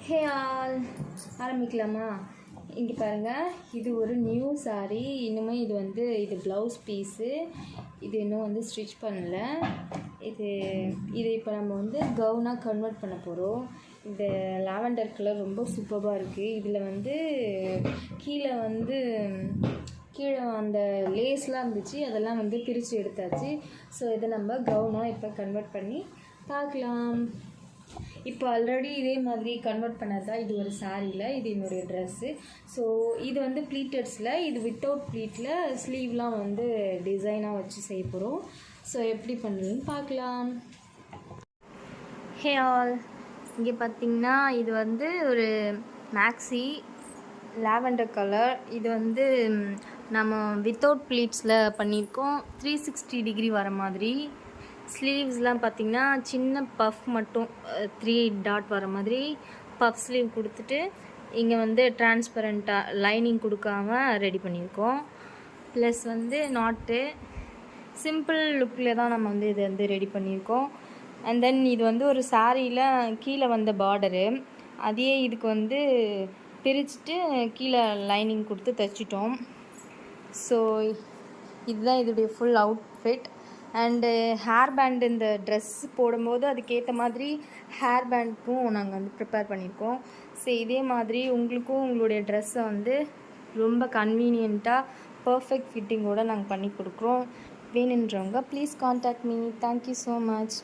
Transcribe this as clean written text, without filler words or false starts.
Hey all, ஆரம்பிக்கலாமா? இங்கே பாருங்கள், இது ஒரு நியூ சாரீ. இன்னுமே இது ப்ளவுஸ் பீஸு. இது இன்னும் ஸ்டிச் பண்ணல. இது இப்போ நம்ம கவுனாக கன்வெர்ட் பண்ண போகிறோம். இந்த லாவெண்டர் கலர் ரொம்ப சூப்பராக இருக்குது. இதில் கீழே அந்த லேஸ்லாம் இருந்துச்சு, அதெல்லாம் பிரித்து எடுத்தாச்சு. ஸோ இதை நம்ம கவுனாக இப்போ கன்வெர்ட் பண்ணி பார்க்கலாம். இப்போ ஆல்ரெடி இதே மாதிரி கன்வெர்ட் பண்ணது தான் இது ஒரு சாரியில். இது என்னுடைய ட்ரெஸ்ஸு. ஸோ இது ப்ளீட்டட்ஸில், இது வித்தவுட் ப்ளீட்டில் ஸ்லீவ்லாம் டிசைனாக வச்சு செய்ய போகிறோம். ஸோ எப்படி பண்ணுறதுன்னு பார்க்கலாம். ஹே ஆல், இங்கே பார்த்திங்கன்னா இது ஒரு மேக்ஸி லாவெண்டர் கலர். இது நம்ம வித்தவுட் ப்ளீட்ஸில் பண்ணியிருக்கோம். 360 டிகிரி வர மாதிரி. ஸ்லீவ்ஸ்லாம் பார்த்திங்கன்னா சின்ன பஃப் மட்டும் 3 டாட் வர மாதிரி பஃப் ஸ்லீவ் கொடுத்துட்டு இங்கே டிரான்ஸ்பரண்ட்டாக லைனிங் கொடுக்காம ரெடி பண்ணியிருக்கோம். ப்ளஸ் நாட்டு சிம்பிள் லுக்கில் தான் நம்ம இதை ரெடி பண்ணியிருக்கோம். அண்ட் தென் இது ஒரு சாரியில் கீழே வந்த பார்டரு, அதையே இதுக்கு பிரிச்சுட்டு கீழே லைனிங் கொடுத்து தைச்சிட்டோம். ஸோ இதுதான் இதோடைய full outfit. And hair band இந்த ட்ரெஸ் போடும்போது அதுக்கேற்ற மாதிரி ஹேர் பேண்ட்க்கும் நாங்கள் ப்ரிப்பேர் பண்ணியிருக்கோம். ஸோ இதே மாதிரி உங்களுக்கும் உங்களுடைய ட்ரெஸ்ஸை ரொம்ப கன்வீனியண்ட்டாக பர்ஃபெக்ட் ஃபிட்டிங்கோடு நாங்கள் பண்ணி கொடுக்குறோம். வேணுன்றவங்க please contact me. Thank you so much.